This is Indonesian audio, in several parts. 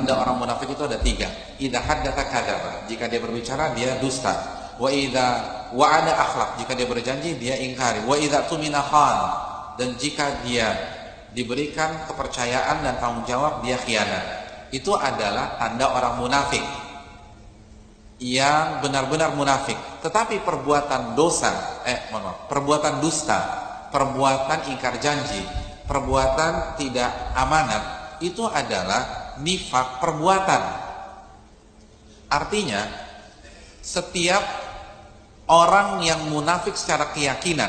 tanda orang munafik itu ada 3. Idza haddatsa kadzaba, jika dia berbicara dia dusta. Wa idza wa'ada akhlaf, jika dia berjanji dia ingkari. Wa idza tumina khan, dan jika dia diberikan kepercayaan dan tanggung jawab dia khianat. Itu adalah tanda orang munafik yang benar-benar munafik. Tetapi perbuatan dosa, perbuatan dusta, perbuatan ingkar janji, perbuatan tidak amanat, itu adalah nifak perbuatan. Artinya setiap orang yang munafik secara keyakinan,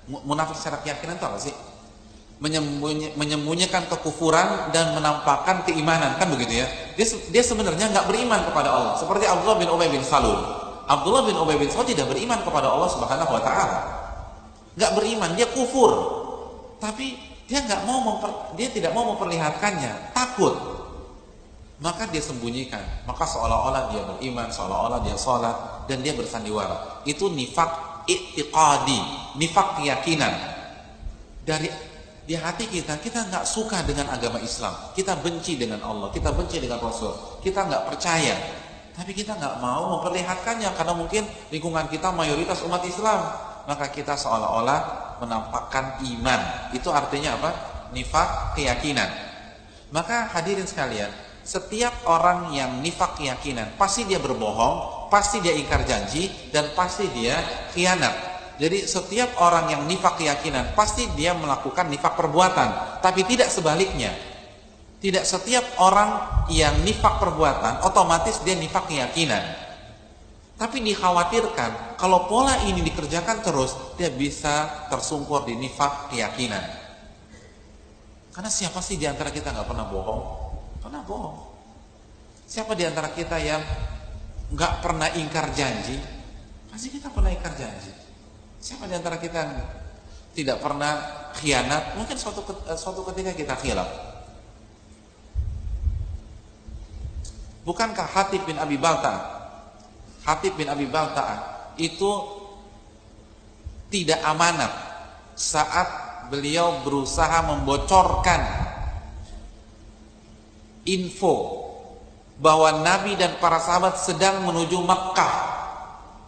munafik secara keyakinan itu apa sih? Menyembunyikan kekufuran dan menampakkan keimanan, kan begitu ya. Dia sebenarnya nggak beriman kepada Allah. Seperti Abdullah bin Ubay bin Salul. Abdullah bin Ubay bin Salul tidak beriman kepada Allah Subhanahu wa taala. Nggak beriman, dia kufur. Tapi dia dia tidak mau memperlihatkannya, takut. Maka dia sembunyikan. Maka seolah-olah dia beriman, seolah-olah dia sholat, dan dia bersandiwara. Itu nifak i'tiqadi, nifak keyakinan. Di hati kita nggak suka dengan agama Islam, kita benci dengan Allah, kita benci dengan Rasul, kita nggak percaya, tapi kita nggak mau memperlihatkannya karena mungkin lingkungan kita mayoritas umat Islam, maka kita seolah-olah menampakkan iman. Itu artinya apa? Nifak keyakinan. Maka hadirin sekalian, setiap orang yang nifak keyakinan pasti dia berbohong, pasti dia ingkar janji, dan pasti dia khianat. Jadi setiap orang yang nifak keyakinan pasti dia melakukan nifak perbuatan, tapi tidak sebaliknya. Tidak setiap orang yang nifak perbuatan otomatis dia nifak keyakinan. Tapi dikhawatirkan kalau pola ini dikerjakan terus, dia bisa tersungkur di nifak keyakinan. Karena siapa sih di antara kita nggak pernah bohong? Pernah bohong. Siapa di antara kita yang nggak pernah ingkar janji? Pasti kita pernah ingkar janji. Siapa di antara kita tidak pernah khianat? Mungkin suatu ketika kita khilaf. Bukankah Hatib bin Abi Balta'ah? Hatib bin Abi Balta'ah itu tidak amanat saat beliau berusaha membocorkan info bahwa Nabi dan para sahabat sedang menuju Makkah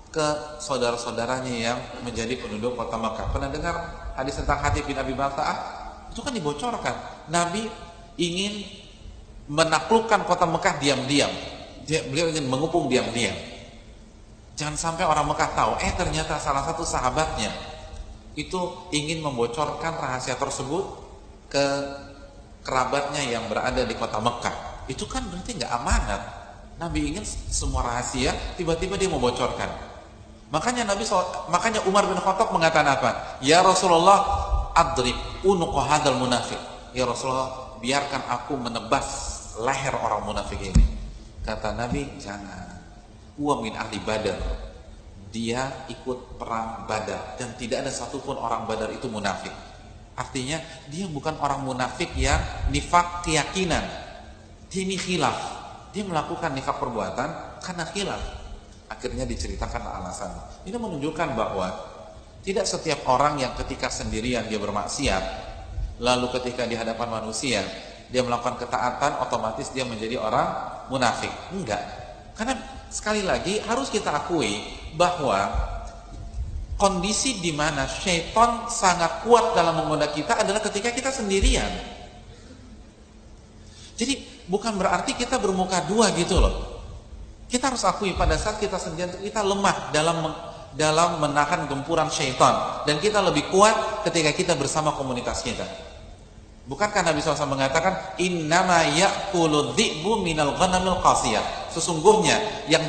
ke saudara-saudaranya yang menjadi penduduk kota Makkah. Pernah dengar hadis tentang Hatib bin Abi Balta'ah? Itu kan dibocorkan. Nabi ingin menaklukkan kota Makkah diam-diam. Beliau ingin mengepung diam-diam. Jangan sampai orang Makkah tahu. Ternyata salah satu sahabatnya itu ingin membocorkan rahasia tersebut ke kerabatnya yang berada di kota Makkah. Itu kan berarti nggak amanat. Nabi ingin semua rahasia, tiba-tiba dia membocorkan. Makanya Umar bin Khattab mengatakan apa? Ya Rasulullah, adrib unuqa hadzal munafik. Ya Rasulullah, biarkan aku menebas leher orang munafik ini. Kata Nabi, jangan. Huwa min ahli Badar. Dia ikut perang Badar dan tidak ada satupun orang Badar itu munafik. Artinya dia bukan orang munafik yang nifak keyakinan. Dia ini khilaf. Dia melakukan nifak perbuatan karena khilaf. Akhirnya diceritakan alasan. Ini menunjukkan bahwa tidak setiap orang yang ketika sendirian dia bermaksiat, lalu ketika di hadapan manusia dia melakukan ketaatan, otomatis dia menjadi orang munafik. Enggak. Karena sekali lagi harus kita akui bahwa kondisi di mana syaitan sangat kuat dalam menggoda kita adalah ketika kita sendirian. Jadi bukan berarti kita bermuka dua gitu loh. Kita harus akui pada saat kita sendirian kita lemah dalam menahan gempuran syaitan, dan kita lebih kuat ketika kita bersama komunitas kita. Bukankah Nabi SAW mengatakan innama ya'kulu dhi'bu minal ghanamil qasiyah? Sesungguhnya yang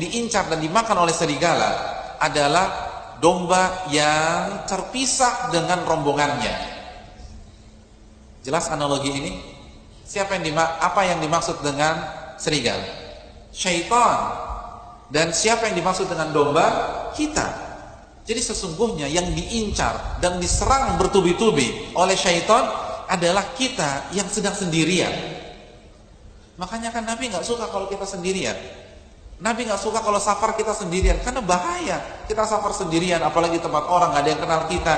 diincar dan dimakan oleh serigala adalah domba yang terpisah dengan rombongannya. Jelas analogi ini? Apa yang dimaksud dengan serigala? Syaitan. Dan siapa yang dimaksud dengan domba? Kita. Jadi sesungguhnya yang diincar dan diserang bertubi-tubi oleh syaitan adalah kita yang sedang sendirian. Makanya kan Nabi nggak suka kalau kita sendirian. Nabi nggak suka kalau safar kita sendirian, karena bahaya kita safar sendirian, apalagi tempat orang nggak ada yang kenal kita.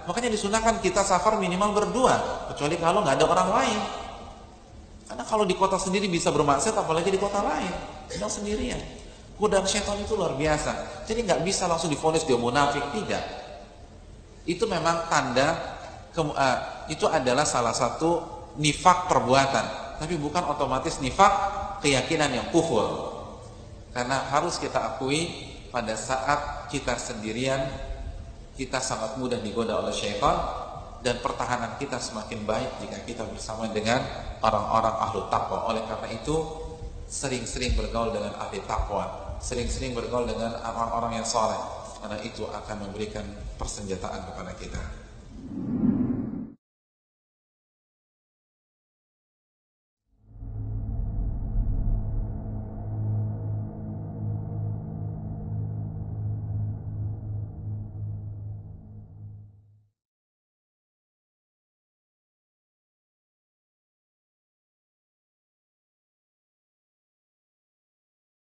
Makanya disunahkan kita safar minimal berdua, kecuali kalau nggak ada orang lain. Karena kalau di kota sendiri bisa bermaksiat, apalagi di kota lain, sedang sendirian. Godaan syaitan itu luar biasa. Jadi nggak bisa langsung divonis dia munafik, tidak. Itu memang tanda, itu adalah salah satu nifak perbuatan, tapi bukan otomatis nifak keyakinan yang kufur. Karena harus kita akui, pada saat kita sendirian, kita sangat mudah digoda oleh syaitan, dan pertahanan kita semakin baik jika kita bersama dengan orang-orang ahlu taqwa. Oleh karena itu, sering-sering bergaul dengan ahli taqwa, sering-sering bergaul dengan orang-orang yang saleh, karena itu akan memberikan persenjataan kepada kita.